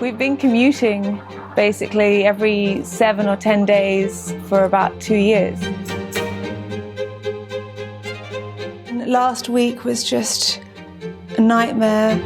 We've been commuting basically every 7 or 10 days for about 2 years. Last week was just a nightmare.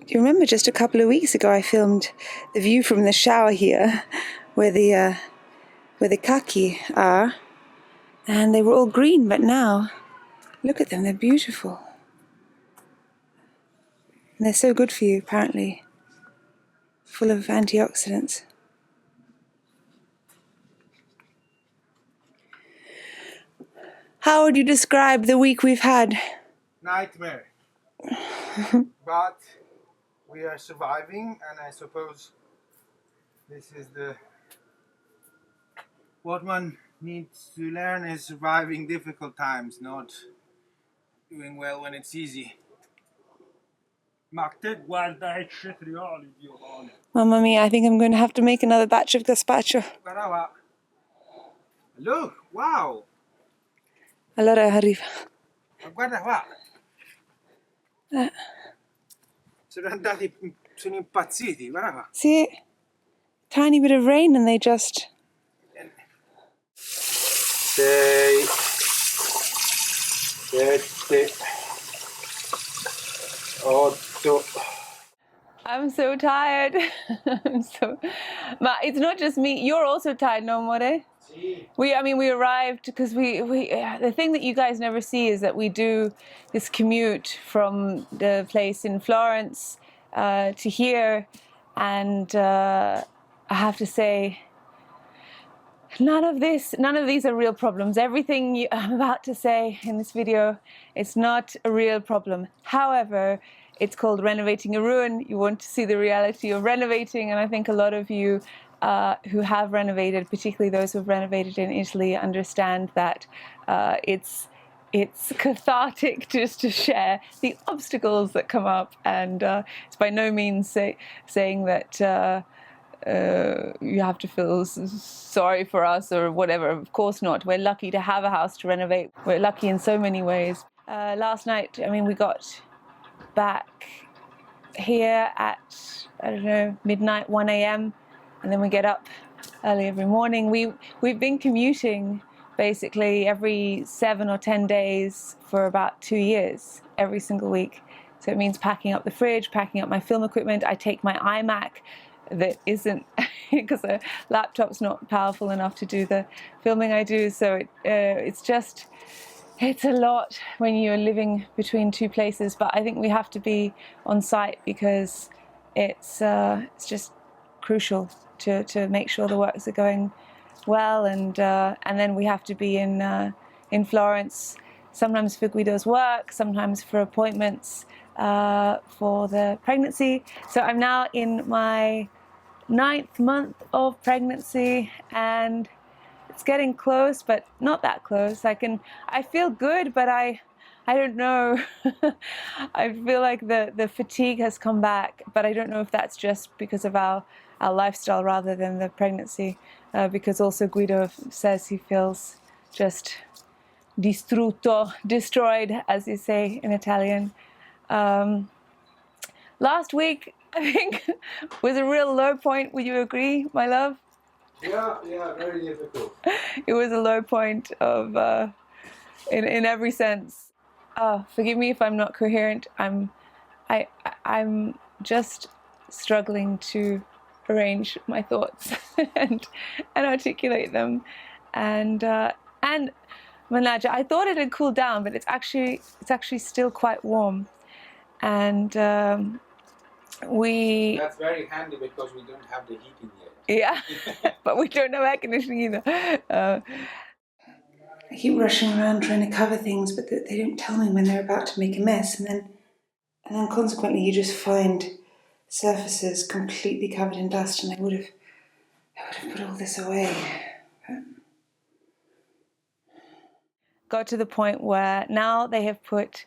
Do you remember just a couple of weeks ago I filmed the view from the shower here where the kaki are, and they were all green, but now look at them, they're beautiful. And they're so good for you, apparently. Full of antioxidants. How would you describe the week we've had? Nightmare. But we are surviving, and I suppose this is what one needs to learn is surviving difficult times, not doing well when it's easy. Mamma mia, I think I'm going to have to make another batch of gazpacho. Look, wow! Allora arriva. Ma guarda qua! Sono impazziti, guarda qua. See, tiny bit of rain and they just... 6, 7, 8. I'm so tired. But it's not just me. You're also tired, no, More? We arrived because the thing that you guys never see is that we do this commute from the place in Florence to here, and I have to say, none of these are real problems. Everything I'm about to say in this video, it's not a real problem. However, it's called Renovating a Ruin. You want to see the reality of renovating, and I think a lot of you who have renovated, particularly those who have renovated in Italy, understand that it's cathartic just to share the obstacles that come up, and it's by no means saying that you have to feel sorry for us or whatever. Of course not. We're lucky to have a house to renovate. We're lucky in so many ways. Last night, we got back here at, I don't know, midnight, 1 a.m. and then we get up early every morning. We've been commuting basically every 7 or 10 days for about 2 years, every single week. So it means packing up the fridge, packing up my film equipment. I take my iMac that isn't, because the laptop's not powerful enough to do the filming I do. So it's a lot when you're living between two places, but I think we have to be on site because it's just crucial to make sure the works are going well, and then we have to be in Florence, sometimes for Guido's work, sometimes for appointments for the pregnancy. So I'm now in my 9th month of pregnancy, and it's getting close, but not that close. I feel good, but I don't know. I feel like the fatigue has come back, but I don't know if that's just because of our lifestyle rather than the pregnancy, because also Guido says he feels just distrutto, destroyed, as you say in Italian. Last week, I think, was a real low point. Would you agree, my love? Yeah, very difficult. It was a low point of in every sense. Oh, forgive me if I'm not coherent. I'm just struggling to arrange my thoughts and articulate them. And Manaja, I thought it had cooled down, but it's actually still quite warm. And That's very handy because we don't have the heating yet. Yeah, but we don't have air conditioning either. I keep rushing around trying to cover things, but they don't tell me when they're about to make a mess, and then consequently you just find surfaces completely covered in dust, and I would have put all this away. Got to the point where now they have put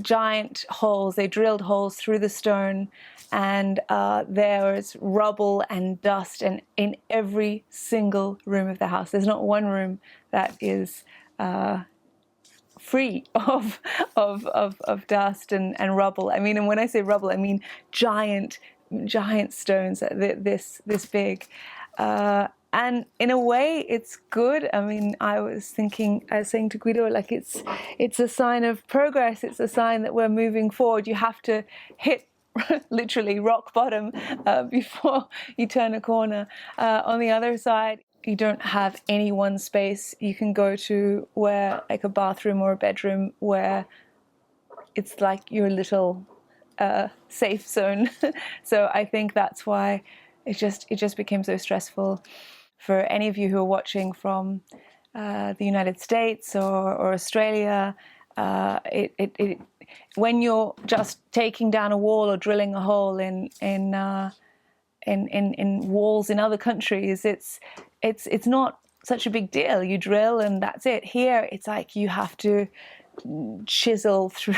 giant holes, they drilled holes through the stone, and there's rubble and dust and in every single room of the house. There's not one room that is free of dust and rubble. I mean, and when I say rubble, I mean giant stones this big. And in a way, it's good. I mean, I was saying to Guido, like it's a sign of progress. It's a sign that we're moving forward. You have to hit literally rock bottom before you turn a corner. On the other side, you don't have any one space you can go to where, like a bathroom or a bedroom, where it's like your little safe zone. So I think that's why it just became so stressful. For any of you who are watching from the United States or Australia, when you're just taking down a wall or drilling a hole in walls in other countries, it's not such a big deal. You drill and that's it. Here, it's like you have to chisel through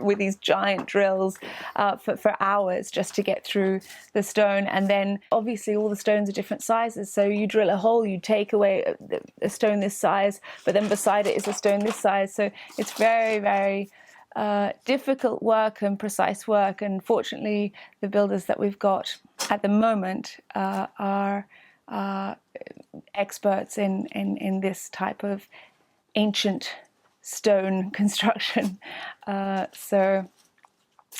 with these giant drills for hours just to get through the stone. And then obviously all the stones are different sizes, so you drill a hole, you take away a stone this size, but then beside it is a stone this size. So it's very, very difficult work and precise work. And fortunately, the builders that we've got at the moment are experts in this type of ancient stone construction. So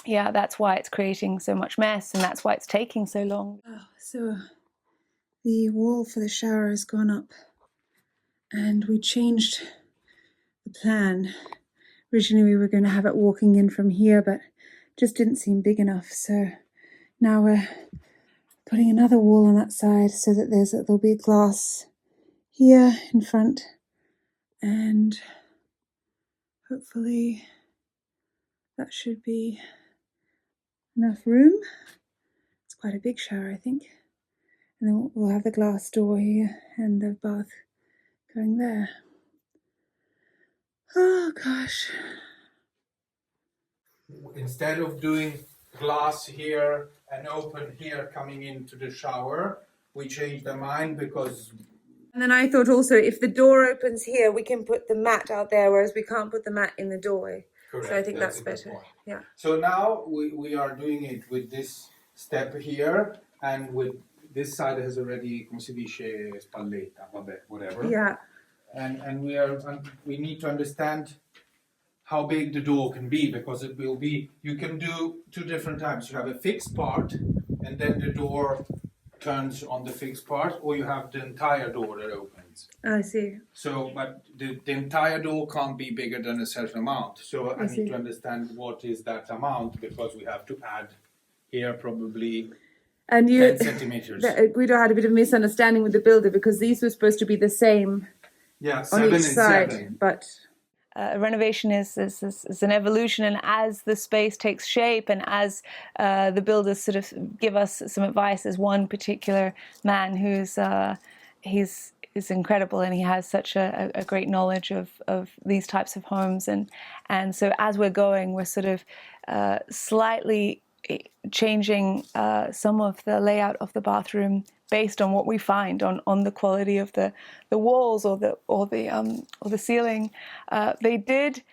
yeah, that's why it's creating so much mess, and that's why it's taking so long. So the wall for the shower has gone up, and we changed the plan. Originally we were going to have it walking in from here, but just didn't seem big enough. So now we're putting another wall on that side so that there'll be a glass here in front, and hopefully that should be enough room. It's quite a big shower, I think. And then we'll have the glass door here and the bath going there. Oh gosh. Instead of doing glass here and open here coming into the shower, we changed our mind because... And then I thought also, if the door opens here, we can put the mat out there, whereas we can't put the mat in the doorway. Correct. So I think that's better. Yeah. So now we are doing it with this step here, and with this side has already, come si dice, spalletta, vabbè, whatever. Yeah. And we need to understand how big the door can be, because it will be, you can do two different types. You have a fixed part, and then the door turns on the fixed part, or you have the entire door that opens. I see. So, but the entire door can't be bigger than a certain amount. So I need to understand what is that amount, because we have to add here probably and 10 centimeters. Guido had a bit of misunderstanding with the builder, because these were supposed to be the same on each side. 7. But renovation is an evolution, and as the space takes shape, and as the builders sort of give us some advice, as one particular man who's is incredible, and he has such a great knowledge of these types of homes, and so as we're going, we're sort of slightly changing some of the layout of the bathroom based on what we find on the quality of the walls or the ceiling. They did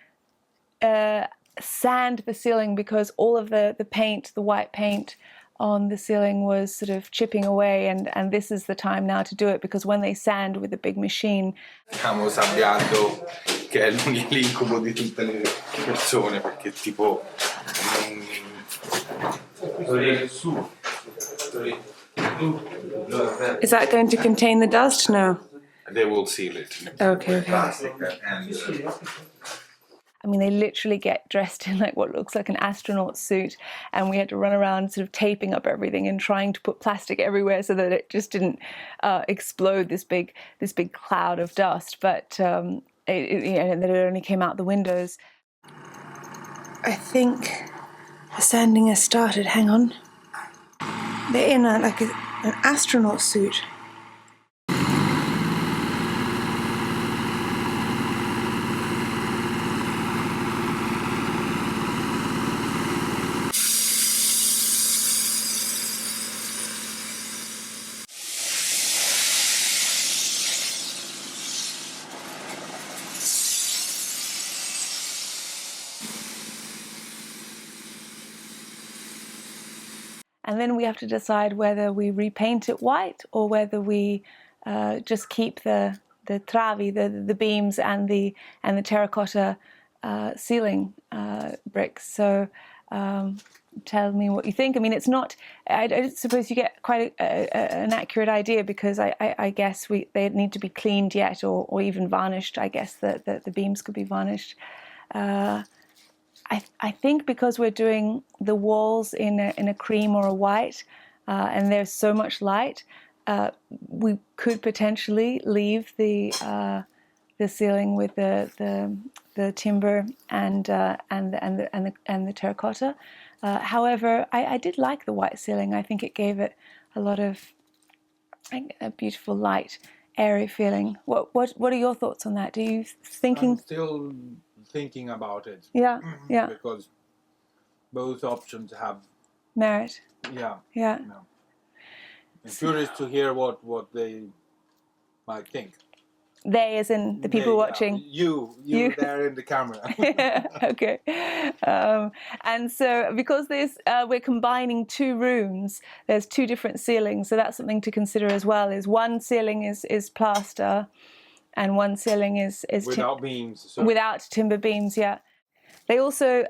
sand the ceiling, because all of the paint, the white paint on the ceiling was sort of chipping away, and this is the time now to do it, because when they sand with a big machine. Stiamo sabbiando, che è l'incubo di tutte le persone, perché tipo Is that going to contain the dust? No. they will seal it. Okay. Plastic and I mean, they literally get dressed in like what looks like an astronaut suit, and we had to run around sort of taping up everything and trying to put plastic everywhere so that it just didn't explode this big cloud of dust. But that it only came out the windows. I think the sanding has started. Hang on. They're in an astronaut suit. And then we have to decide whether we repaint it white or whether we just keep the travi, the beams, and the terracotta ceiling bricks. So tell me what you think. I mean, it's not. I suppose you get quite an accurate idea, because I guess they need to be cleaned yet, or even varnished. I guess the beams could be varnished. I think because we're doing the walls in a cream or a white, and there's so much light, we could potentially leave the ceiling with the timber and the terracotta. However, I did like the white ceiling. I think it gave it a lot of a beautiful, light, airy feeling. What are your thoughts on that? Do you thinking? I'm still thinking about it. Yeah. Because both options have Merit. Yeah. No. I'm curious to hear what they might think. They, as in the people watching. You there in the camera. Okay. And so because we're combining two rooms, there's two different ceilings, so that's something to consider as well. Is one ceiling is plaster, and one ceiling is without beams. So. Without timber beams, yeah. They also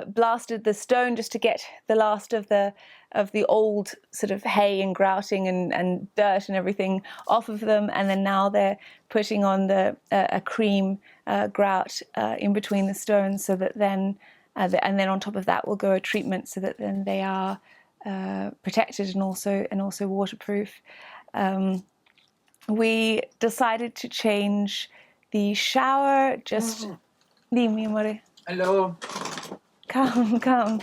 blasted the stone just to get the last of the old sort of hay and grouting and dirt and everything off of them, and then now they're putting on a cream grout in between the stones, so that then and then on top of that will go a treatment, so that then they are protected and also waterproof. We decided to change the shower. Just dimmi, amore. Hello. Come.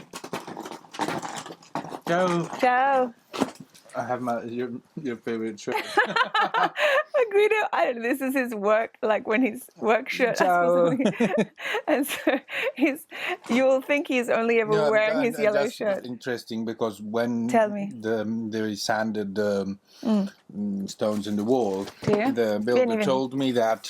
Ciao. I have your favorite shirt. Guido, I don't know, this is his work, like when his work shirt. Ciao. And so you'll think he's only ever wearing his yellow shirt. Interesting, because when they sanded the stones in the wall, the builder told me that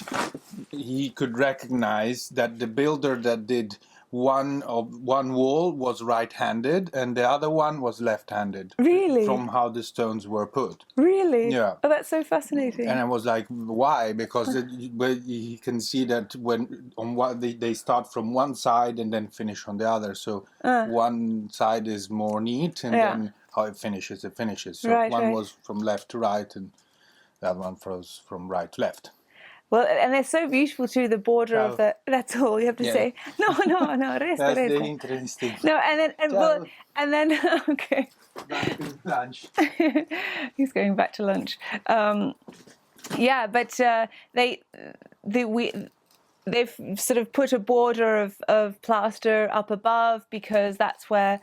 he could recognize that the builder that did one wall was right-handed and the other one was left-handed. Really? From how the stones were put. Really? Yeah. Oh, that's so fascinating. And I was like, why? Because you can see that when they start from one side and then finish on the other. So one side is more neat, and then how it finishes. So one was from left to right, and the other one was from right to left. Well, and they're so beautiful too, the border of the... That's all you have to say. No, resta. That's interesting. No, and then, okay. Back to lunch. He's going back to lunch. Yeah, but they've sort of put a border of plaster up above, because that's where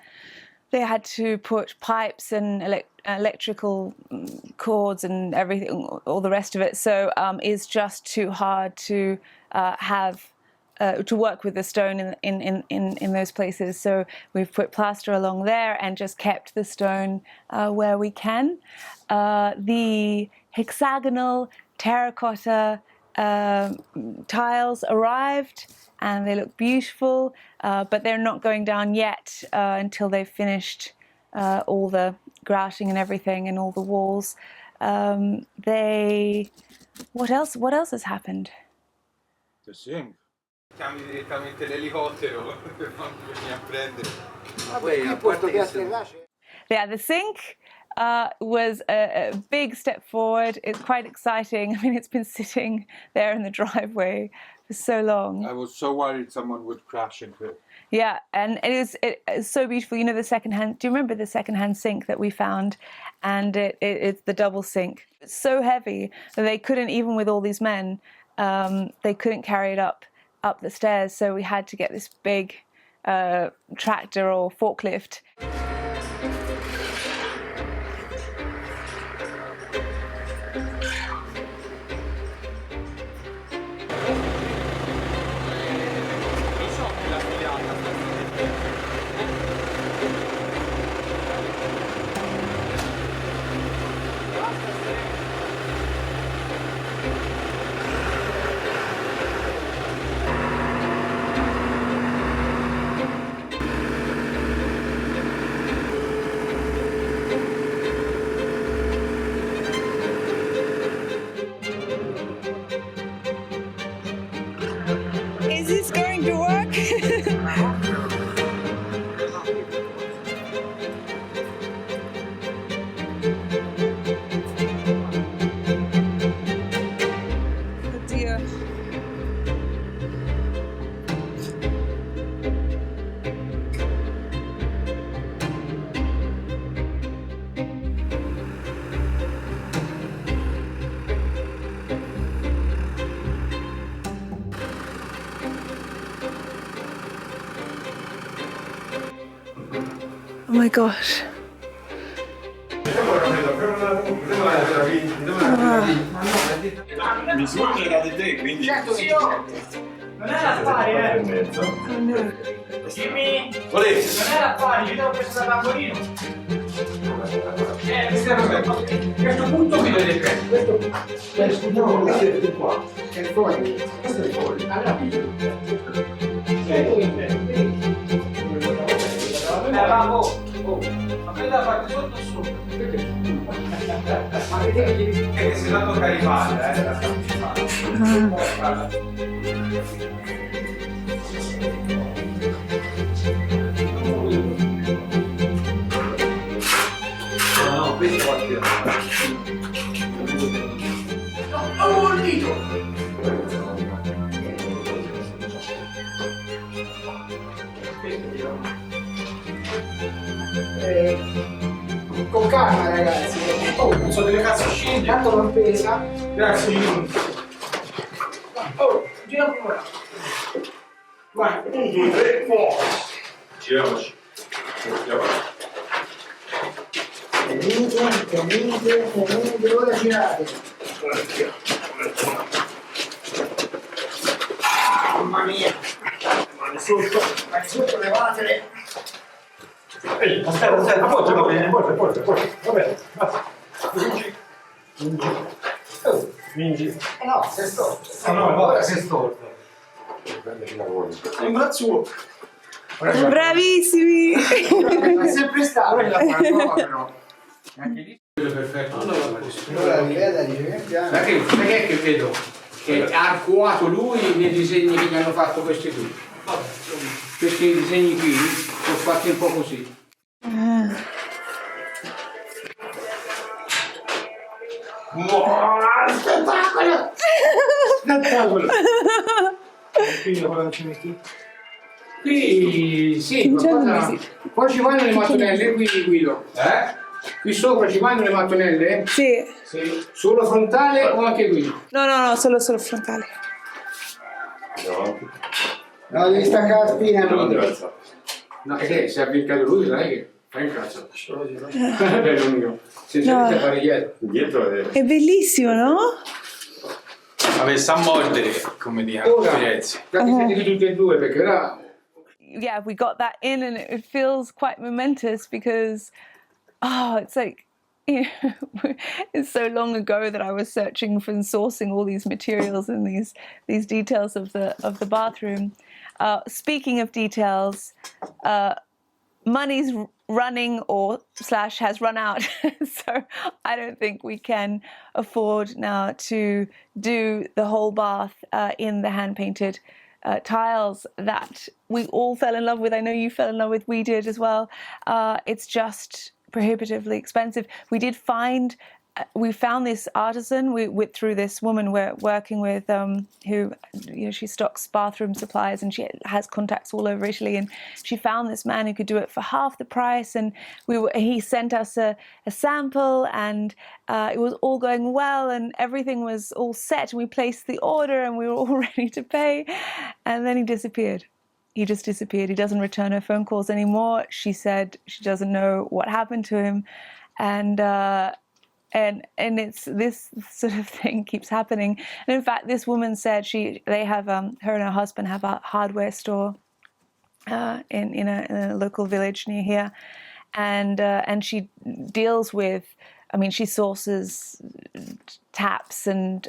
they had to put pipes and electrical cords and everything, all the rest of it. So it's just too hard to to work with the stone in those places. So we've put plaster along there and just kept the stone where we can. The hexagonal terracotta tiles arrived, and they look beautiful, but they're not going down yet until they've finished all the grouting and everything, and all the walls. What else has happened? The sink. Chiami direttamente l'elicottero per farmi venire a prendere. Yeah, the sink was a big step forward. It's quite exciting. I mean, it's been sitting there in the driveway for so long. I was so worried someone would crash into it. Yeah, and it's so beautiful. You know, the secondhand. Do you remember the secondhand sink that we found? And it's the double sink. It's so heavy that they couldn't, even with all these men, they couldn't carry it up the stairs. So we had to get this big tractor or forklift. Is this going to work? Oh dear. Oh my gosh. Misura era di te, quindi... Non era affari, Oh no. Jimmy! Volete? Non era affari, io devo preso da tamburino. Questo punto qui dovete prendere. Questo è qua. È fuori. Questo è fuori. Allora, ma quella da parte sotto o sopra? ma vedete Che si la tocca rifare, la no, questo qua qui. No, non vuol dito! Con calma ragazzi. Oh, non so delle cazzo scende! Tanto non pesa. Grazie, Jimmy! Oh, gira pure! Vai! 1, 2, 3, fuoco! Giriamoci. Tenete, ora girate. Mamma mia. Mani sotto, levatele. Ehi, aspetta, appoggia, va bene, appoggia, va bene, basta. Mingi. No, sei storto. Ah no, Ora sei storto. È un braccio. Bravissimi! È sempre stato. Ora la fa nuova però. Anche lì Quello perfetto. Allora, riveda, dice che piano. Perché che vedo? Che ha arcuato lui nei disegni che gli hanno fatto questi qui. Questi disegni qui sono fatti un po' così. Spettacolo! Spettacolo! Quindi cosa non ci metti? Qui sì, qualcosa... Qua ci vanno le mattonelle, qui Guido. Qui sopra ci vanno le mattonelle? Sì. Sì. Solo frontale o anche qui? No, solo frontale. No. No, devi staccare la spina. No, deve alzare. No, che se ha beccato lui, non è che fai un cazzo. Bello mio. Senza No. niente fare dietro. Dietro è... È bellissimo, no? avesse a mordere, come dicono Ora, Firenze. praticamente tutti e due, perché ora... Yeah, we got that in, and it feels quite momentous because, it's like, it's so long ago that I was searching for and sourcing all these materials and these details of the bathroom. Speaking of details, money's running or / has run out. So I don't think we can afford now to do the whole bath in the hand-painted tiles that we all fell in love with. I know you fell in love with, we did as well. It's just prohibitively expensive. We found this artisan through this woman we're working with, who, she stocks bathroom supplies and she has contacts all over Italy, and she found this man who could do it for half the price, and he sent us a sample, and it was all going well and everything was all set, and we placed the order and we were all ready to pay, and then he disappeared. He just disappeared. He doesn't return her phone calls anymore. She said she doesn't know what happened to him, and it's this sort of thing keeps happening. And in fact, this woman said they have her and her husband have a hardware store in a local village near here, and she deals with. I mean, she sources taps and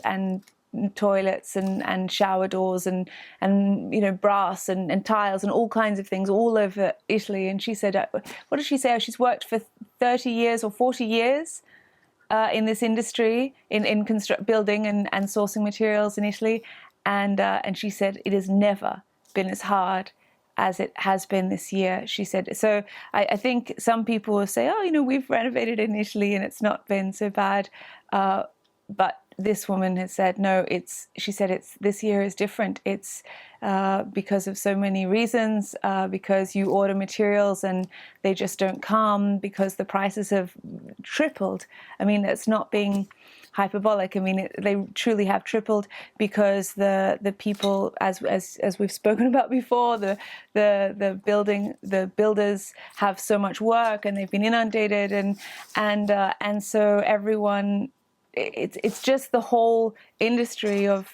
toilets and shower doors and brass and tiles and all kinds of things all over Italy. And she said, what did she say? Oh, she's worked for 30 years or 40 years. In this industry, in building and sourcing materials in Italy, and she said it has never been as hard as it has been this year. She said, so I think some people will say, oh, we've renovated in Italy and it's not been so bad, but this woman has said, no, she said this year is different. It's because of so many reasons, because you order materials and they just don't come, because the prices have tripled. I mean, it's not being hyperbolic. I mean, they truly have tripled, because the people, as we've spoken about before, the builders have so much work and they've been inundated, and so everyone. It's just the whole industry of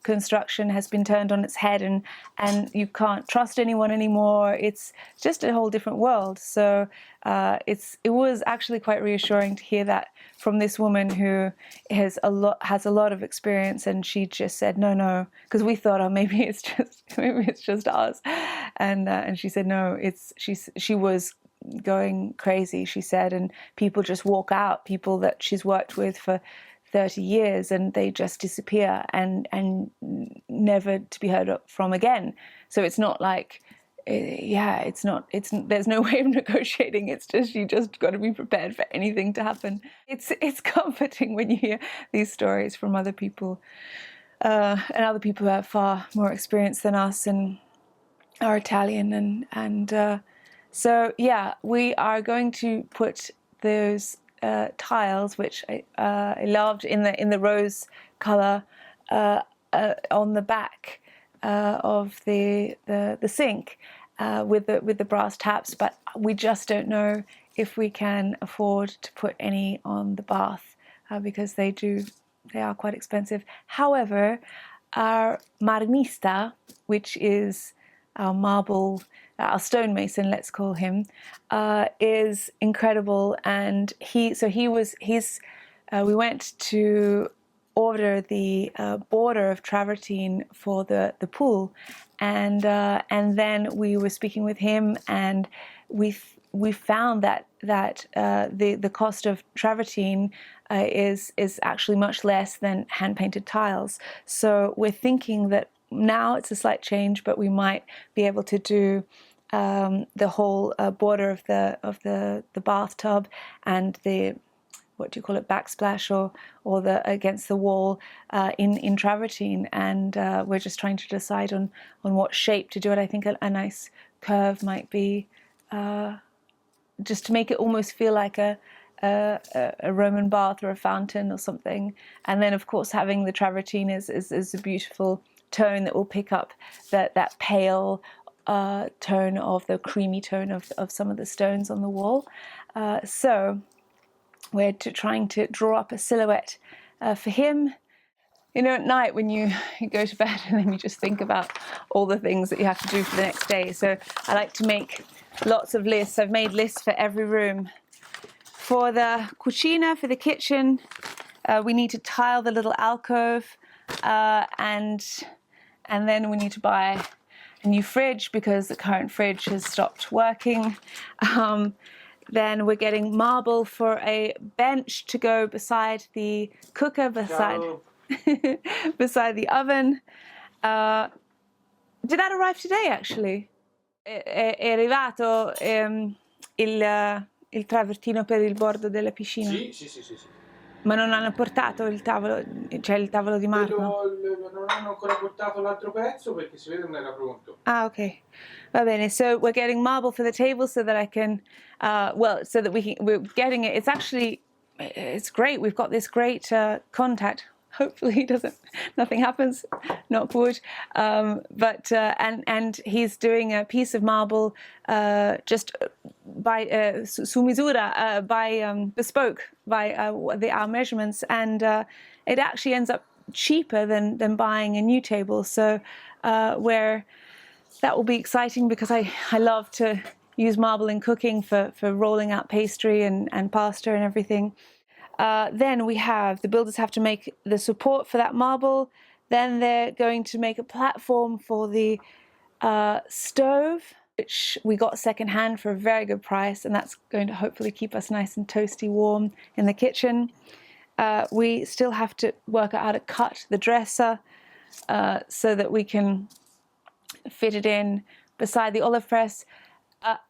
construction has been turned on its head, and you can't trust anyone anymore. It's just a whole different world. So it was actually quite reassuring to hear that from this woman who has a lot of experience, and she just said no, because we thought, oh, maybe it's just us, and she said no, she was going crazy, she said, and people just walk out, people that she's worked with for 30 years, and they just disappear and never to be heard from again. So it's not like, there's no way of negotiating. It's just, you just got to be prepared for anything to happen. It's comforting when you hear these stories from other people, and other people who have far more experience than us and are Italian, and so yeah, we are going to put those tiles, which I loved in the rose color, on the back of the sink with the brass taps. But we just don't know if we can afford to put any on the bath, because they are quite expensive. However, our marmista, which is our our stonemason, let's call him, is incredible, and we went to order the border of travertine for the pool, and then we were speaking with him, and we found that the cost of travertine is actually much less than hand painted tiles. So we're thinking that now it's a slight change, but we might be able to do the whole border of the bathtub and the, what do you call it, backsplash or the against the wall in travertine, and we're just trying to decide on what shape to do it. I think a nice curve might be, just to make it almost feel like a Roman bath or a fountain or something. And then of course having the travertine is a beautiful tone that will pick up that pale tone of the creamy tone of some of the stones on the wall. So we're trying to draw up a silhouette for him. You know, at night when you go to bed and then you just think about all the things that you have to do for the next day. So I like to make lots of lists. I've made lists for every room. For the cucina, for the kitchen, we need to tile the little alcove, and then we need to buy new fridge because the current fridge has stopped working. Then we're getting marble for a bench to go beside the cooker, beside the oven. Did that arrive today, actually? È arrivato il travertino per il bordo della piscina? Sì. Ma non hanno portato il tavolo, cioè il tavolo di Marco? Non hanno ancora portato l'altro pezzo perché si vede non era pronto. Ah, okay. Va bene. So we're getting marble for the table so that I can, so that we're getting it. It's actually, it's great. We've got this great contact. Hopefully nothing happens, knock wood. And he's doing a piece of marble just by su misura, by bespoke, by our measurements, and it actually ends up cheaper than buying a new table. So that will be exciting because I love to use marble in cooking for rolling out pastry and pasta and everything. Then the builders have to make the support for that marble. Then they're going to make a platform for the stove, which we got secondhand for a very good price, and that's going to hopefully keep us nice and toasty warm in the kitchen. We still have to work out how to cut the dresser so that we can fit it in beside the olive press.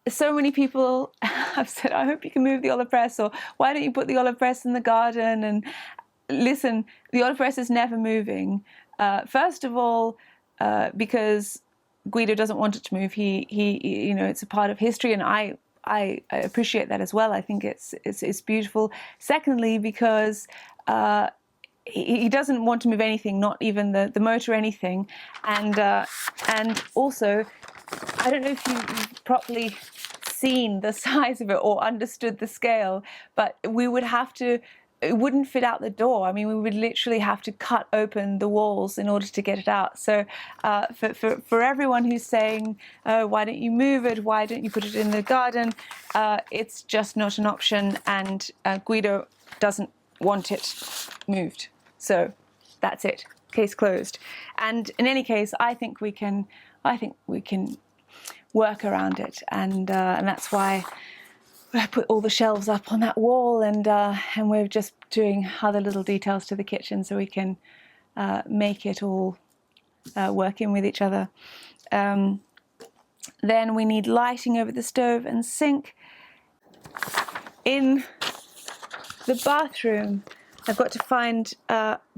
So many people have said, I hope you can move the olive press, or why don't you put the olive press in the garden? And listen, the olive press is never moving. First of all, because Guido doesn't want it to move. He it's a part of history, and I appreciate that as well. I think it's beautiful. Secondly, because he doesn't want to move anything, not even the motor or anything. And also, I don't know if you've properly seen the size of it or understood the scale, but it wouldn't fit out the door. I mean, we would literally have to cut open the walls in order to get it out. So for everyone who's saying, oh, why don't you move it? Why don't you put it in the garden? It's just not an option, and Guido doesn't want it moved. So that's it. Case closed. And in any case, I think we can work around it, and that's why I put all the shelves up on that wall, and we're just doing other little details to the kitchen so we can make it all work in with each other. Then we need lighting over the stove and sink. In the bathroom, I've got to find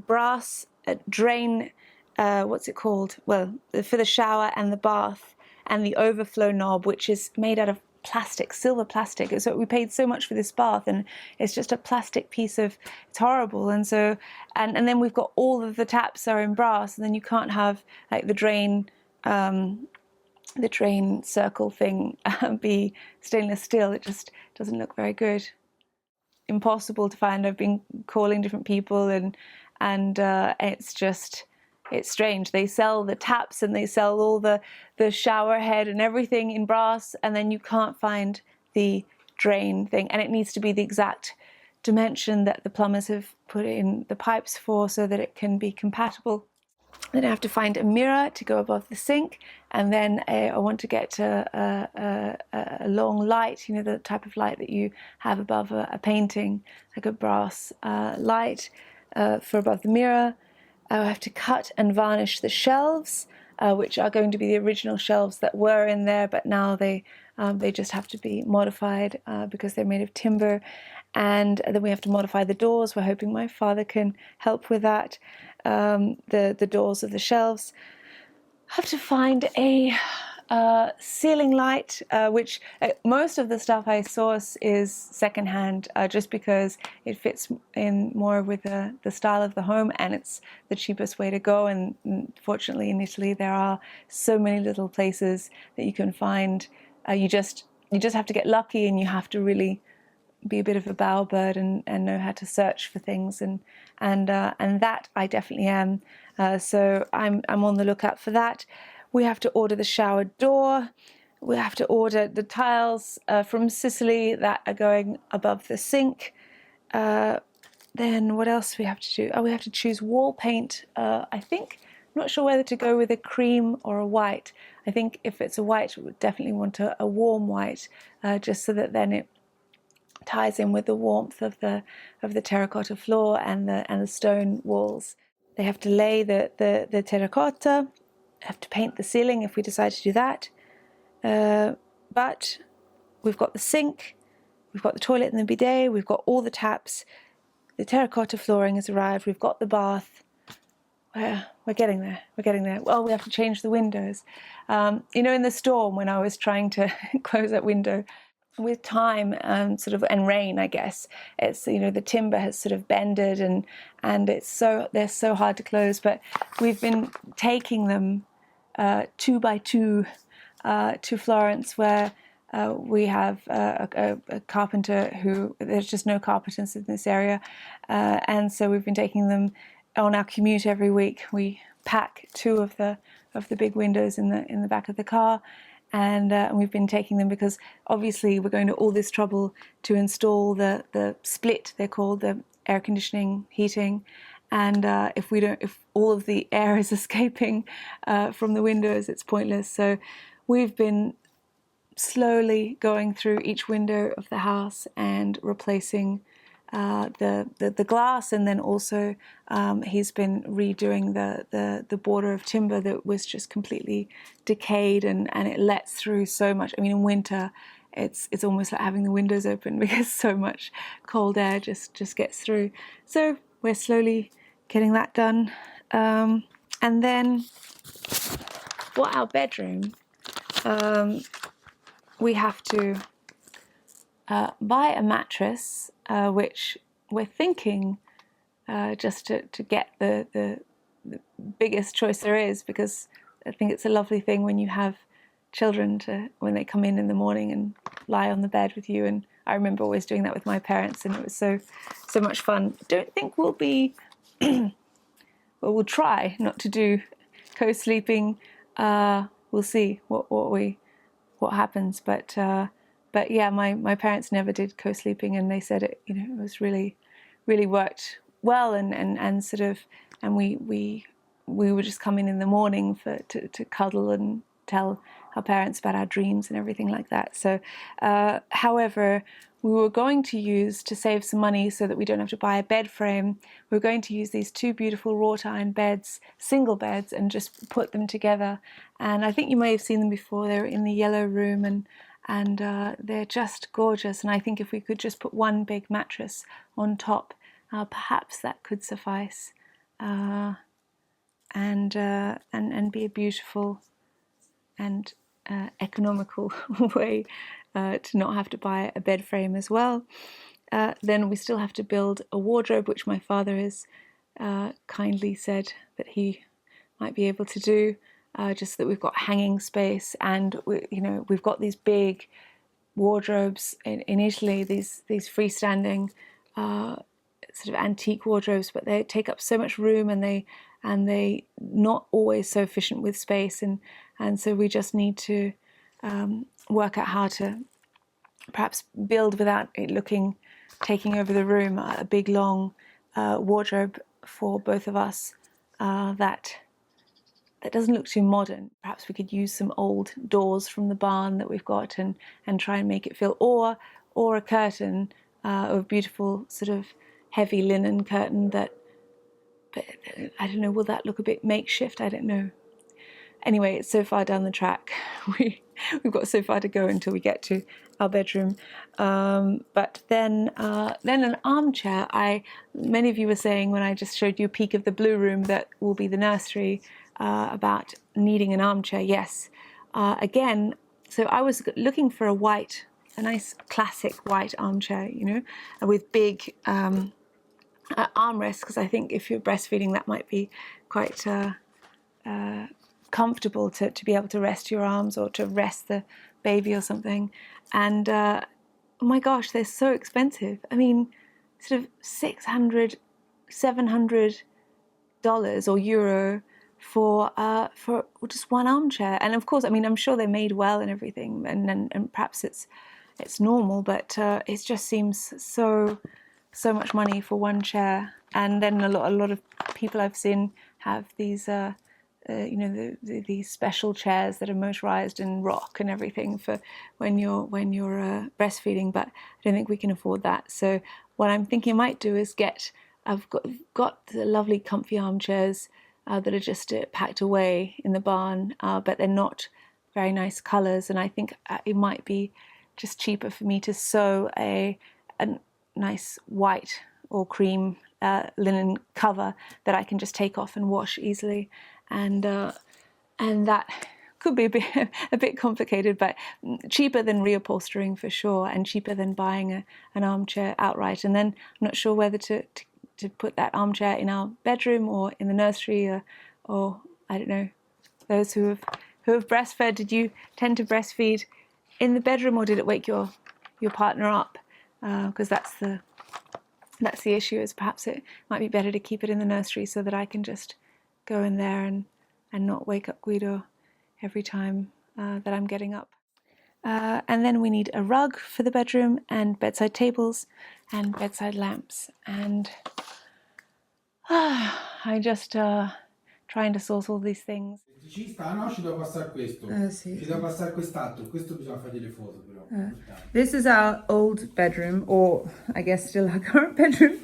brass drain, what's it called? Well, for the shower and the bath, and the overflow knob, which is made out of plastic, silver plastic. So we paid so much for this bath, and it's just a plastic piece of, it's horrible. And so, and then we've got all of the taps are in brass, and then you can't have like the drain circle thing be stainless steel. It just doesn't look very good. Impossible to find. I've been calling different people, and it's strange. They sell the taps and they sell all the shower head and everything in brass, and then you can't find the drain thing, and it needs to be the exact dimension that the plumbers have put in the pipes for so that it can be compatible. Then I have to find a mirror to go above the sink, and then I want to get a long light, the type of light that you have above a painting, like a brass light for above the mirror. I have to cut and varnish the shelves, which are going to be the original shelves that were in there, but now they just have to be modified because they're made of timber. And then we have to modify the doors. We're hoping my father can help with that. The doors of the shelves. I have to find a ceiling light, which most of the stuff I source is secondhand, just because it fits in more with the style of the home, and it's the cheapest way to go. And fortunately in Italy there are so many little places that you can find. You just have to get lucky, and you have to really be a bit of a bowerbird and know how to search for things, and that I definitely am. So I'm on the lookout for that. We have to order the shower door. We have to order the tiles from Sicily that are going above the sink. Then what else we have to do? Oh, we have to choose wall paint. I think not sure whether to go with a cream or a white. I think if it's a white, we would definitely want a warm white, just so that then it ties in with the warmth of the terracotta floor and the stone walls. They have to lay the terracotta, have to paint the ceiling if we decide to do that. But we've got the sink, we've got the toilet and the bidet, we've got all the taps, the terracotta flooring has arrived, we've got the bath. We're getting there, we're getting there. Well, we have to change the windows. You know, in the storm when I was trying to close that window, with time and rain, I guess, it's, you know, the timber has sort of bended and they're so hard to close. But we've been taking them 2 by 2 to Florence, where we have a carpenter who, there's just no carpenters in this area, and so we've been taking them on our commute every week. We pack 2 of the big windows in the back of the car. And we've been taking them because obviously we're going to all this trouble to install the split, they're called, the air conditioning, heating, and if all of the air is escaping from the windows, it's pointless. So we've been slowly going through each window of the house and replacing the glass, and then also he's been redoing the border of timber that was just completely decayed, and it lets through so much. I mean, in winter it's almost like having the windows open because so much cold air just gets through. So we're slowly getting that done, and then for our bedroom, we have to buy a mattress, which we're thinking just to get the biggest choice there is, because I think it's a lovely thing when you have children when they come in the morning and lie on the bed with you. And I remember always doing that with my parents, and it was so much fun. Don't think we'll be well, we'll try not to do co-sleeping. We'll see what happens, but yeah, my parents never did co-sleeping, and they said it, you know, it was really worked well, and we would just come in the morning to cuddle and tell our parents about our dreams and everything like that. So however, we were going to use, to save some money so that we don't have to buy a bed frame, we're going to use these 2 beautiful wrought iron beds, single beds, and just put them together. And I think you may have seen them before. They're in the yellow room, and they're just gorgeous. And I think if we could just put one big mattress on top, perhaps that could suffice, and be a beautiful and economical way to not have to buy a bed frame as well. Then we still have to build a wardrobe, which my father has kindly said that he might be able to do, just so that we've got hanging space. And we've got these big wardrobes in Italy, these freestanding sort of antique wardrobes, but they take up so much room, and they not always so efficient with space, and so we just need to work out how to perhaps build without it taking over the room, a big long wardrobe for both of us that doesn't look too modern. Perhaps we could use some old doors from the barn that we've got and try and make it feel, or a curtain, a beautiful sort of heavy linen curtain but I don't know, will that look a bit makeshift? I don't know. Anyway, it's so far down the track. We've got so far to go until we get to our bedroom. But then an armchair. Many of you were saying when I just showed you a peek of the blue room that will be the nursery, about needing an armchair. Yes. Again, so I was looking for a nice classic white armchair, with big armrests, because I think if you're breastfeeding, that might be quite comfortable to be able to rest your arms or to rest the baby or something. And oh my gosh, they're so expensive. I mean, sort of $600, $700 or euro for just one armchair. And of course, I mean, I'm sure they're made well and everything, and perhaps it's normal, but it just seems so much money for one chair. And then a lot of people I've seen have these these special chairs that are motorized and rock and everything for when you're breastfeeding, but I don't think we can afford that. So what I'm thinking I might do is I've got the lovely comfy armchairs that are just packed away in the barn, but they're not very nice colors, and I think it might be just cheaper for me to sew a nice white or cream linen cover that I can just take off and wash easily, and that could be a bit complicated, but cheaper than reupholstering for sure, and cheaper than buying an armchair outright. And then I'm not sure whether to put that armchair in our bedroom or in the nursery, or I don't know. Those who have breastfed, did you tend to breastfeed in the bedroom, or did it wake your partner up? Because that's the issue. Is perhaps it might be better to keep it in the nursery so that I can just go in there and not wake up Guido every time that I'm getting up. And then we need a rug for the bedroom, and bedside tables and bedside lamps, and I just trying to source all these things. Ci sta, no? Ci devo passare questo. Sì. Ci devo passare quest'altro. Questo bisogna fargli le foto però. This is our old bedroom, or I guess still our current bedroom.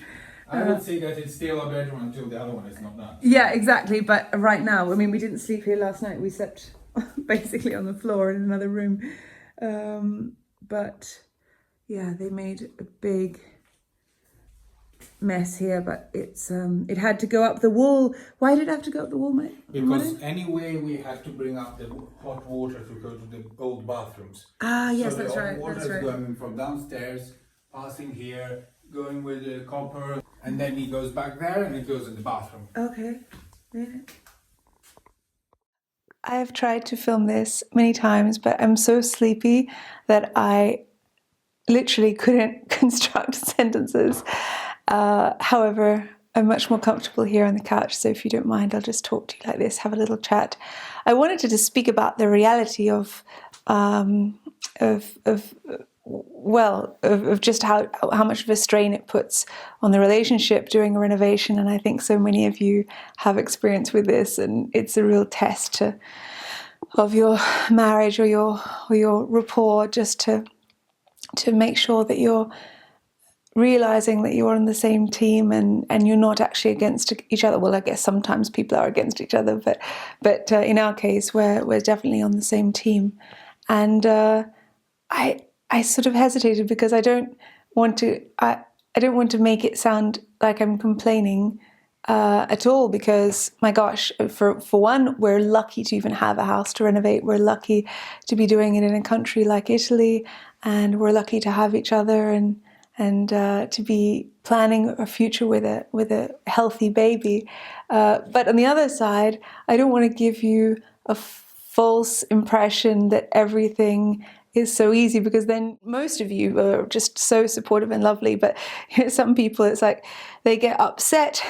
I would say that it's still a bedroom until the other one is not done. Yeah, exactly. But right now, I mean, we didn't sleep here last night. We slept basically on the floor in another room. But yeah, they made a big mess here, but it had to go up the wall. Why did it have to go up the wall, mate? Because anyway we had to bring up the hot water to go to the old bathrooms. Ah, yes, so that's the hot right. water That's is right. going from downstairs, passing here, going with the copper, and then he goes back there and it goes in the bathroom. Okay. Yeah. I have tried to film this many times, but I'm so sleepy that I literally couldn't construct sentences. However, I'm much more comfortable here on the couch, so if you don't mind, I'll just talk to you like this, have a little chat. I wanted to just speak about the reality of just how much of a strain it puts on the relationship during a renovation, and I think so many of you have experience with this, and it's a real test of your marriage or your rapport, just to make sure that you're realizing that you're on the same team and you're not actually against each other. Well, I guess sometimes people are against each other, but in our case, we're definitely on the same team. And I sort of hesitated because I don't want to make it sound like I'm complaining at all, because my gosh, for one, we're lucky to even have a house to renovate. We're lucky to be doing it in a country like Italy, and we're lucky to have each other and to be planning a future with a healthy baby. But on the other side, I don't want to give you a false impression that everything is so easy, because then most of you are just so supportive and lovely, but some people, it's like they get upset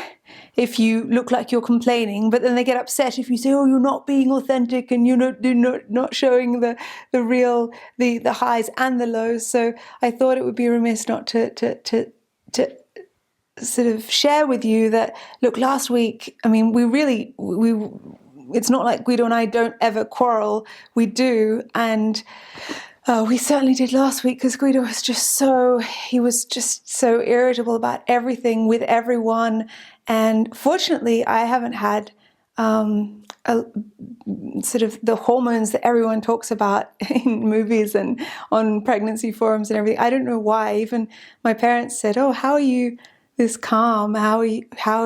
if you look like you're complaining, but then they get upset if you say, oh, you're not being authentic and you're not showing the real, the highs and the lows. So I thought it would be remiss not to sort of share with you that, look, last week, I mean, we it's not like Guido and I don't ever quarrel. We do, and we certainly did last week, because Guido was just so irritable about everything with everyone. And fortunately, I haven't had sort of the hormones that everyone talks about in movies and on pregnancy forums and everything. I don't know why. Even my parents said, oh, how are you this calm? How are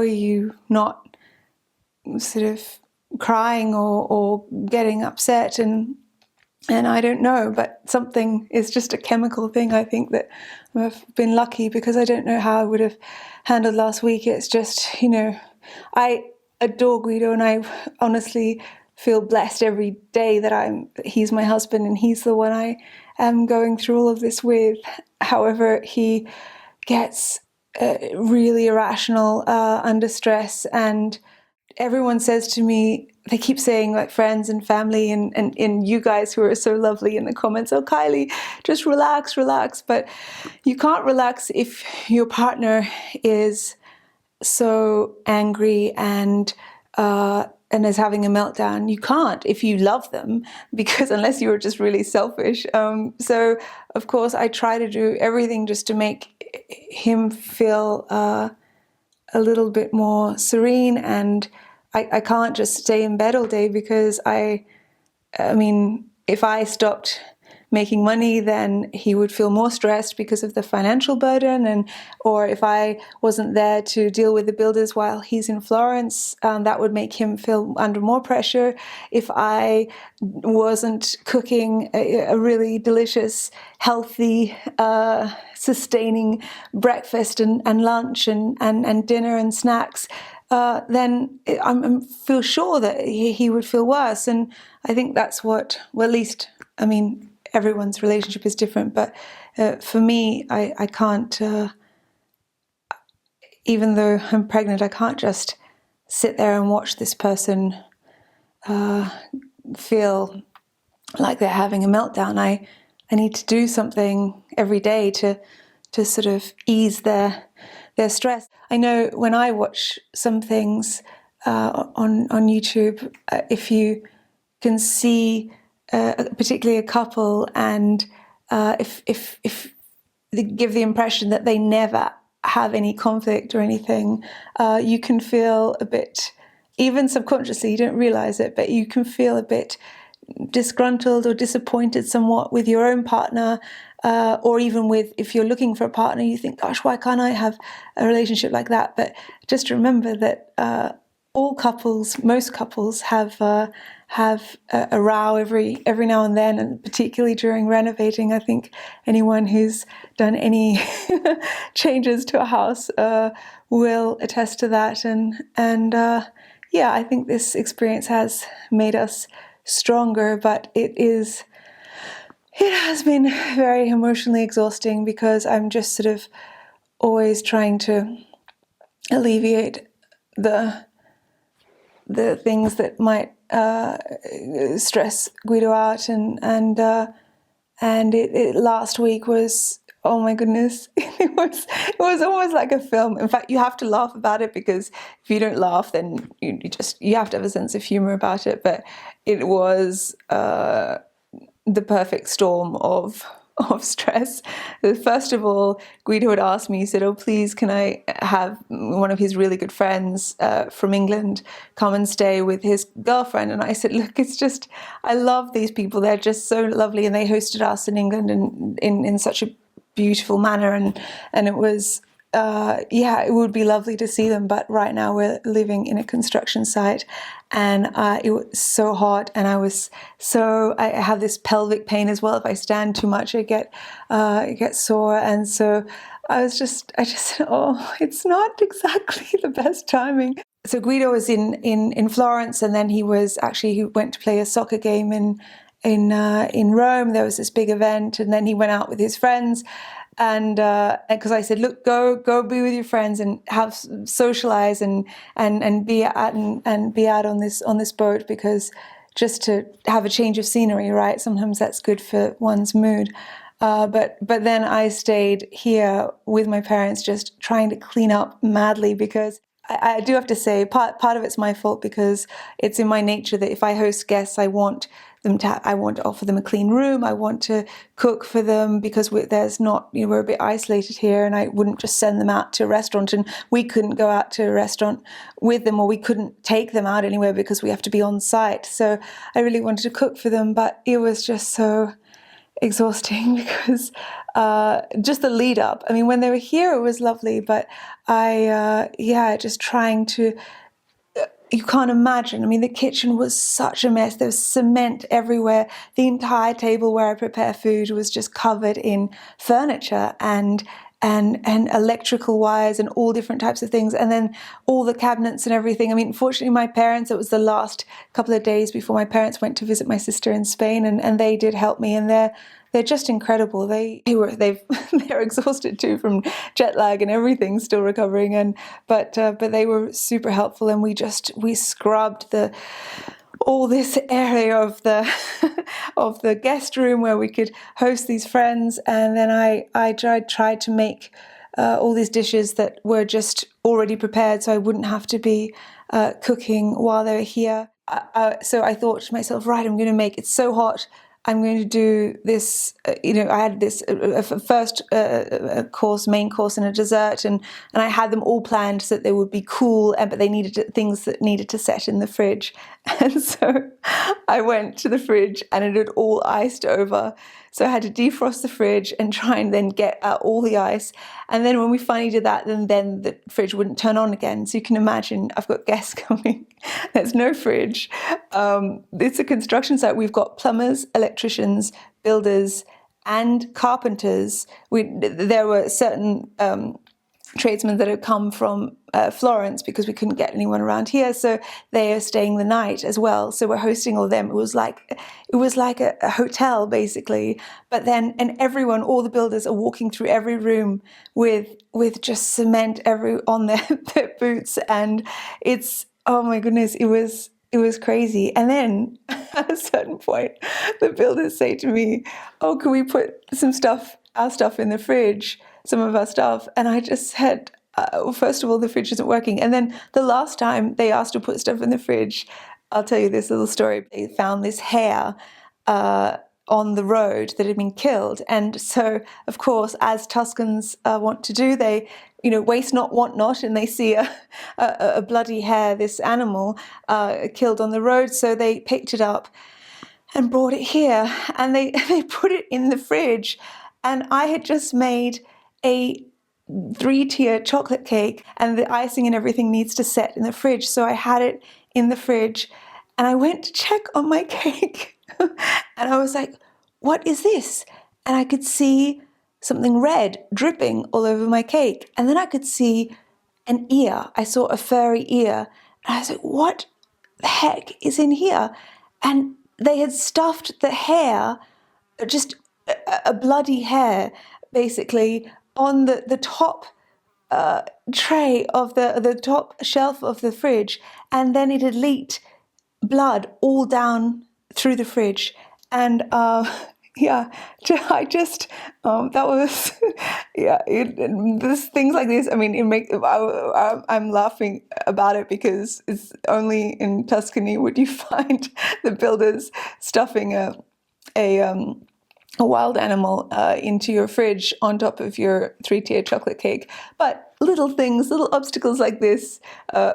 you not sort of crying or getting upset? And I don't know, but something is just a chemical thing. I think that I've been lucky, because I don't know how I would have handled last week. It's just, I adore Guido, and I honestly feel blessed every day that he's my husband and he's the one I am going through all of this with. However, he gets really irrational under stress, and everyone says to me, they keep saying, like friends and family and you guys who are so lovely in the comments, oh, Kylie, just relax. But you can't relax if your partner is so angry and is having a meltdown, you can't if you love them, because unless you were just really selfish. So of course I try to do everything just to make him feel a little bit more serene, and I can't just stay in bed all day, because I mean, if I stopped making money, then he would feel more stressed because of the financial burden, or if I wasn't there to deal with the builders while he's in Florence, that would make him feel under more pressure. If I wasn't cooking a really delicious, healthy, sustaining breakfast and lunch and dinner and snacks, then I feel sure that he would feel worse. And I think that's what, well, at least, I mean, everyone's relationship is different, but for me, I can't, even though I'm pregnant, I can't just sit there and watch this person feel like they're having a meltdown. I need to do something every day to sort of ease their stress. I know when I watch some things on YouTube, if you can see particularly a couple, and if they give the impression that they never have any conflict or anything, you can feel a bit, even subconsciously, you don't realize it, but you can feel a bit disgruntled or disappointed somewhat with your own partner, or even with, if you're looking for a partner, you think, gosh, why can't I have a relationship like that? But just remember that all couples, most couples have a row every now and then, and particularly during renovating. I think anyone who's done any changes to a house will attest to that. And yeah, I think this experience has made us stronger, but it has been very emotionally exhausting, because I'm just sort of always trying to alleviate the things that might stress Guido out, and it last week was, oh my goodness, it was almost like a film. In fact, you have to laugh about it, because if you don't laugh, then you have to have a sense of humor about it. But it was the perfect storm of stress. First of all, Guido had asked me, he said, oh, please, can I have one of his really good friends from England come and stay with his girlfriend? And I said, look, it's just, I love these people. They're just so lovely. And they hosted us in England in such a beautiful manner. And it was, yeah, it would be lovely to see them. But right now we're living in a construction site, and it was so hot, and I have this pelvic pain as well. If I stand too much, I get sore. And so I just said, oh, it's not exactly the best timing. So Guido was in Florence, and then he went to play a soccer game in Rome. There was this big event, and then he went out with his friends. And because I said, look, go be with your friends and socialize and be out on this boat, because just to have a change of scenery, right? Sometimes that's good for one's mood. But then I stayed here with my parents, just trying to clean up madly, because I do have to say part of it's my fault, because it's in my nature that if I host guests, I want to offer them a clean room. I want to cook for them, because we're a bit isolated here, and I wouldn't just send them out to a restaurant, and we couldn't go out to a restaurant with them, or we couldn't take them out anywhere because we have to be on site. So I really wanted to cook for them, but it was just so exhausting, because just the lead up. I mean, when they were here, it was lovely, but just trying to, you can't imagine. I mean, the kitchen was such a mess. There was cement everywhere. The entire table where I prepare food was just covered in furniture and electrical wires and all different types of things. And then all the cabinets and everything. I mean, fortunately, my parents, it was the last couple of days before my parents went to visit my sister in Spain, and they did help me, and they're just incredible. They're exhausted too from jet lag and everything, still recovering. But they were super helpful, and we scrubbed all this area of the guest room where we could host these friends. And then I tried to make all these dishes that were just already prepared, so I wouldn't have to be cooking while they were here. So I thought to myself, right, I'm going to make it so hot. I'm going to do this, I had this first course, main course, and a dessert, and I had them all planned so that they would be cool, but they needed things that needed to set in the fridge. And so I went to the fridge and it had all iced over. So I had to defrost the fridge and try and then get out all the ice. And then when we finally did that, then the fridge wouldn't turn on again. So you can imagine I've got guests coming. There's no fridge. It's a construction site. We've got plumbers, electricians, builders, and carpenters. There were certain tradesmen that had come from Florence because we couldn't get anyone around here, so they are staying the night as well. So we're hosting all of them. It was like a hotel basically. But then, and everyone, all the builders are walking through every room with just cement on their boots, and it's, oh my goodness, it was crazy. And then at a certain point, the builders say to me, "Oh, can we put our stuff in the fridge? Some of our stuff." And I just said, well, first of all, the fridge isn't working. And then the last time they asked to put stuff in the fridge, I'll tell you this little story. They found this hare on the road that had been killed. And so, of course, as Tuscans want to do, they, waste not, want not, and they see a bloody hare, this animal, killed on the road. So they picked it up and brought it here, and they put it in the fridge. And I had just made a 3-tier chocolate cake, and the icing and everything needs to set in the fridge. So I had it in the fridge, and I went to check on my cake and I was like, what is this? And I could see something red dripping all over my cake. And then I could see an ear. I saw a furry ear. And I was like, what the heck is in here? And they had stuffed the hare, just a bloody hare, basically, on the top tray of the top shelf of the fridge, and then it had leaked blood all down through the fridge. And I just that was things like this. I mean, I'm laughing about it because it's only in Tuscany would you find the builders stuffing a wild animal into your fridge on top of your 3-tier chocolate cake. But little things, little obstacles like this,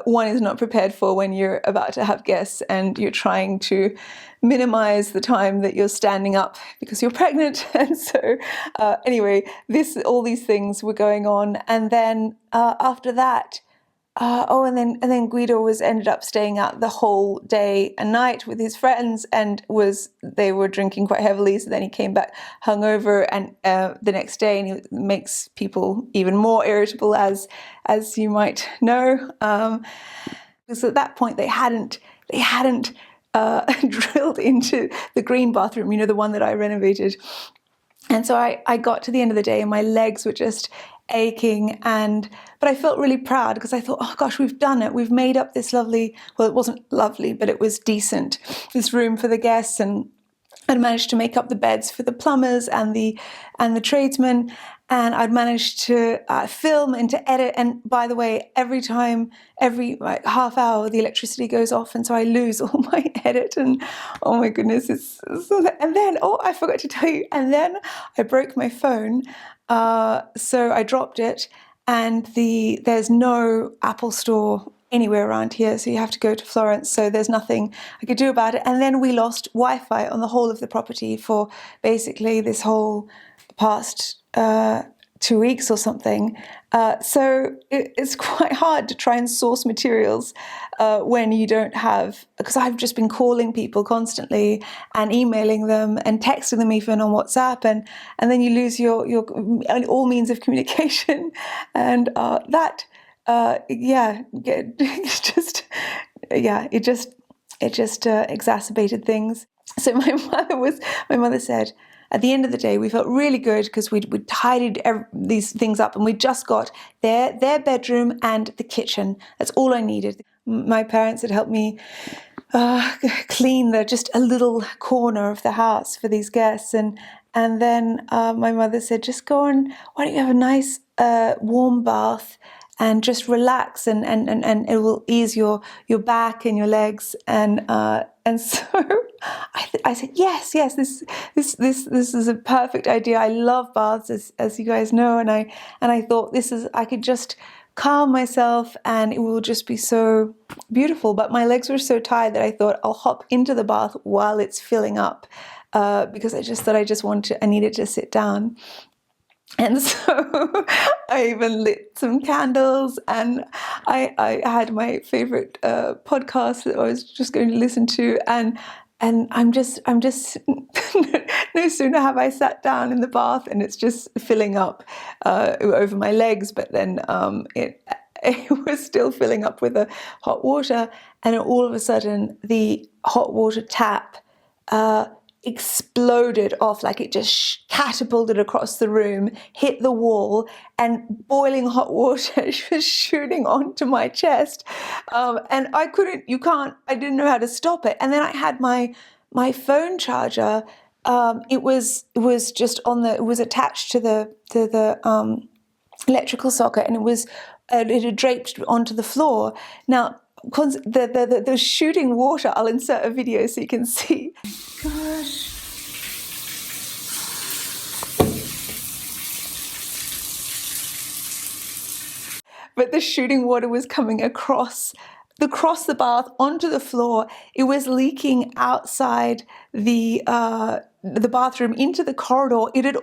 one is not prepared for when you're about to have guests and you're trying to minimize the time that you're standing up because you're pregnant. And so anyway, all these things were going on. And then after that, and then Guido ended up staying out the whole day and night with his friends, and they were drinking quite heavily. So then he came back hungover, and the next day, and he makes people even more irritable, as you might know, because at that point they hadn't drilled into the green bathroom, the one that I renovated. And so I got to the end of the day and my legs were just aching, but I felt really proud because I thought, oh gosh, we've done it. We've made up this lovely, well, it wasn't lovely, but it was decent, this room for the guests, and I'd managed to make up the beds for the plumbers and the tradesmen, and I'd managed to film and to edit. And by the way, every half hour, the electricity goes off, and so I lose all my edit. And oh my goodness, and then I forgot to tell you. And then I broke my phone, so I dropped it, and there's no Apple Store anywhere around here, so you have to go to Florence, so there's nothing I could do about it. And then we lost Wi-Fi on the whole of the property for basically this whole past 2 weeks or something. So it's quite hard to try and source materials when you don't have, because I've just been calling people constantly and emailing them and texting them even on WhatsApp, and then you lose your all means of communication, and it just exacerbated things. So my mother said, at the end of the day, we felt really good because we'd tidied these things up, and we just got their bedroom and the kitchen. That's all I needed. My parents had helped me clean just a little corner of the house for these guests, and then my mother said, just go on, why don't you have a nice warm bath and just relax, and it will ease your back and your legs. And so I said, yes, this is a perfect idea. I love baths, as you guys know, and I thought I could just calm myself and it will just be so beautiful. But my legs were so tired that I thought I'll hop into the bath while it's filling up, because I just thought I needed to sit down. And so I even lit some candles, and I had my favorite podcast that I was just going to listen to, and I'm just no sooner have I sat down in the bath and it's just filling up over my legs, but then it was still filling up with the hot water, and all of a sudden the hot water tap exploded off, like it just catapulted across the room, hit the wall, and boiling hot water was shooting onto my chest, and I didn't know how to stop it. And then I had my phone charger. It was just it was attached to the electrical socket, and it had draped onto the floor. Now the shooting water, I'll insert a video so you can see. Gosh. But the shooting water was coming across the bath onto the floor. It was leaking outside the bathroom into the corridor. It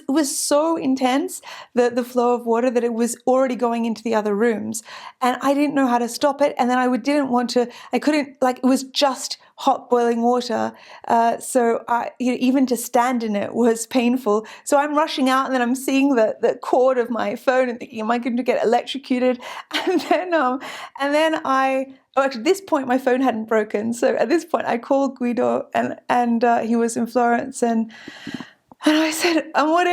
was so intense, the flow of water, that it was already going into the other rooms, and I didn't know how to stop it. And then I couldn't, like, it was just hot boiling water, so even to stand in it was painful. So I'm rushing out, and then I'm seeing the cord of my phone and thinking, am I going to get electrocuted? And then at this point my phone hadn't broken, so at this point I called Guido, and he was in Florence, and I said, how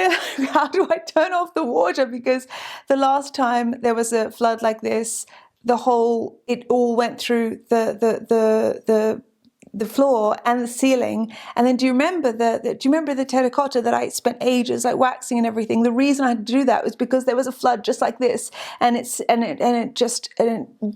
do I turn off the water? Because the last time there was a flood like this, it all went through the floor and the ceiling. And then do you remember the terracotta that I spent ages like waxing and everything? The reason I had to do that was because there was a flood just like this, and it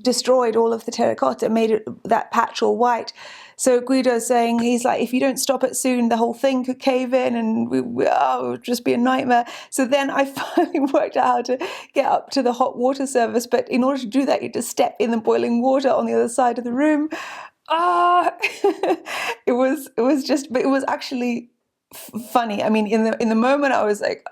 destroyed all of the terracotta, made it that patch all white. So Guido's saying, he's like, if you don't stop it soon, the whole thing could cave in, and it would just be a nightmare. So then I finally worked out how to get up to the hot water service. But in order to do that, you had to step in the boiling water on the other side of the room. It was actually funny. I mean, in the moment I was like,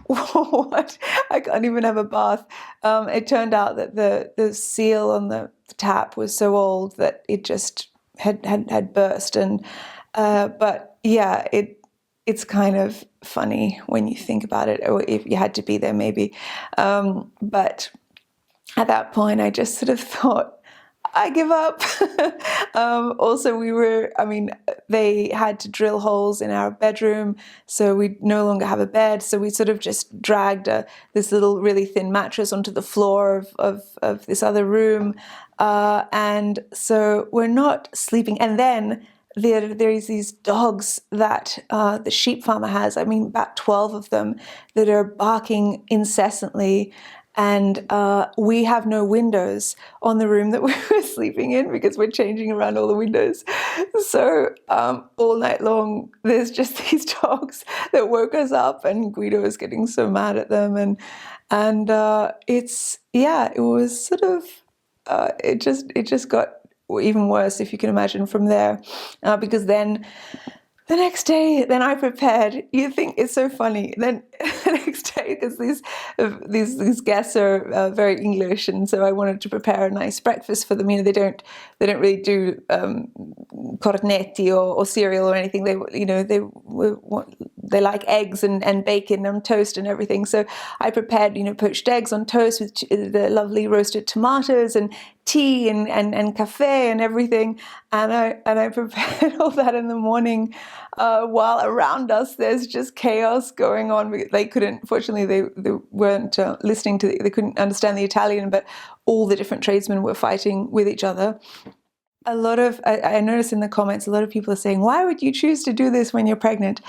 what? I can't even have a bath. It turned out that the seal on the tap was so old that it just had burst, and but yeah, it's kind of funny when you think about it, or if you had to be there maybe, but at that point I just sort of thought, I give up. Also, they had to drill holes in our bedroom, so we no longer have a bed. So we sort of just dragged this little really thin mattress onto the floor of this other room. And so we're not sleeping. And then there's these dogs that the sheep farmer has, about 12 of them, that are barking incessantly. And we have no windows on the room that we were sleeping in because we're changing around all the windows. So all night long, there's just these dogs that woke us up, and Guido was getting so mad at them. And it was sort of, it just got even worse, if you can imagine, from there. Because then the next day, then I prepared. You think it's so funny. Then the next day, because these guests are very English, and so I wanted to prepare a nice breakfast for them. They don't really do cornetti or cereal or anything. They like eggs and bacon on toast and everything. So I prepared poached eggs on toast with the lovely roasted tomatoes and tea and cafe and everything, and I prepared all that in the morning, while around us there's just chaos going on. They couldn't, fortunately, they weren't listening they couldn't understand the Italian, but all the different tradesmen were fighting with each other. I noticed in the comments, a lot of people are saying, why would you choose to do this when you're pregnant?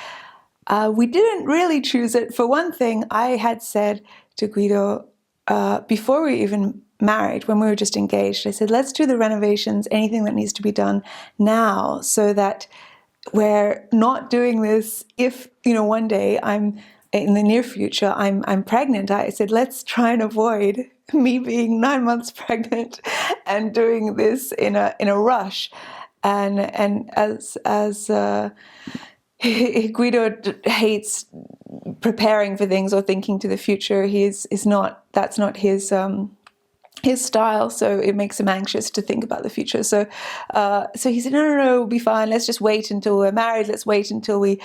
We didn't really choose it. For one thing, I had said to Guido, before we were even married, when we were just engaged, I said, let's do the renovations, anything that needs to be done now, so that we're not doing this if, one day in the near future, I'm pregnant. I said, let's try and avoid me being 9 months pregnant and doing this in a rush. And as Guido hates preparing for things or thinking to the future. That's not his style, so it makes him anxious to think about the future. So he said, no, we'll be fine. Let's just wait until we're married. Let's wait until we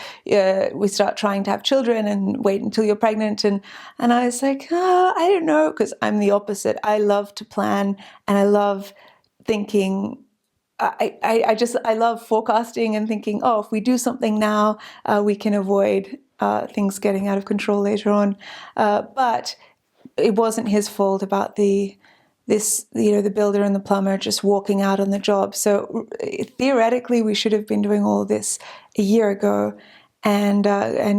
start trying to have children, and wait until you're pregnant. And I was like, I don't know, because I'm the opposite. I love to plan, and I love thinking. I love forecasting and thinking, if we do something now, we can avoid things getting out of control later on. But it wasn't his fault about the builder and the plumber just walking out on the job. So theoretically, we should have been doing all this a year ago. And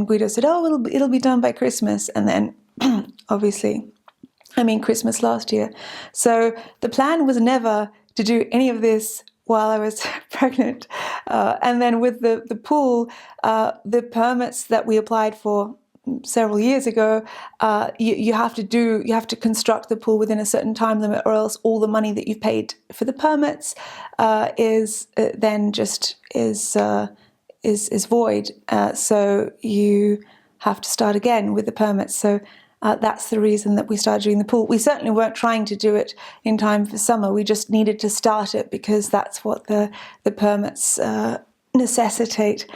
Guido said, it'll be done by Christmas. And then obviously, Christmas last year. So the plan was never to do any of this while I was pregnant. And then with the pool, the permits that we applied for several years ago, you have to construct the pool within a certain time limit, or else all the money that you've paid for the permits is void. So you have to start again with the permits. So that's the reason that we started doing the pool. We certainly weren't trying to do it in time for summer. We just needed to start it because that's what the permits necessitate.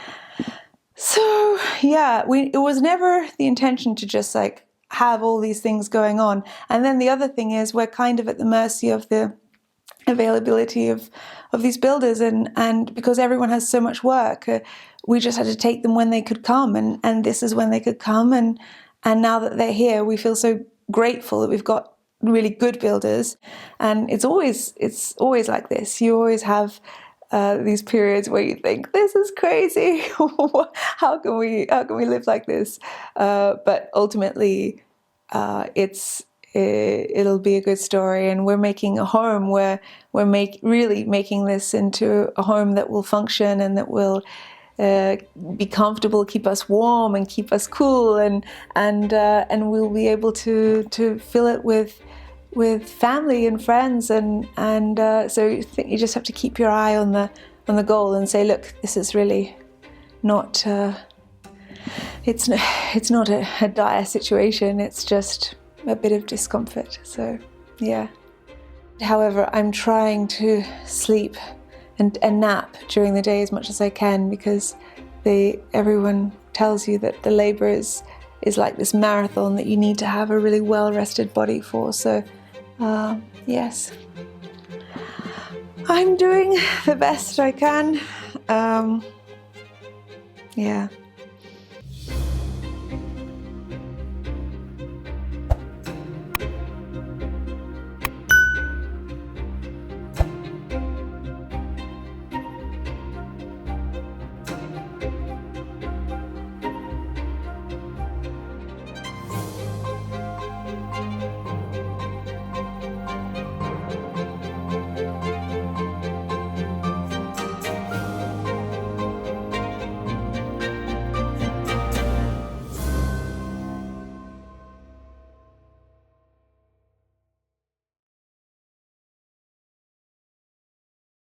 So yeah, it was never the intention to just have all these things going on. And then the other thing is, we're kind of at the mercy of the availability of these builders, and because everyone has so much work, we just had to take them when they could come, and this is when they could come, and now that they're here, we feel so grateful that we've got really good builders. And it's always like this. You always have these periods where you think, this is crazy. How can we live like this? But ultimately, it'll be a good story, and we're making a home where we're really making this into a home that will function and that will be comfortable, keep us warm and keep us cool, and we'll be able to fill it with family and friends, and so you just have to keep your eye on the goal and say, look, this is really not it's not a dire situation, it's just a bit of discomfort. So yeah. However, I'm trying to sleep and nap during the day as much as I can, because everyone tells you that the labor is like this marathon that you need to have a really well-rested body for. So yes, I'm doing the best I can. Yeah.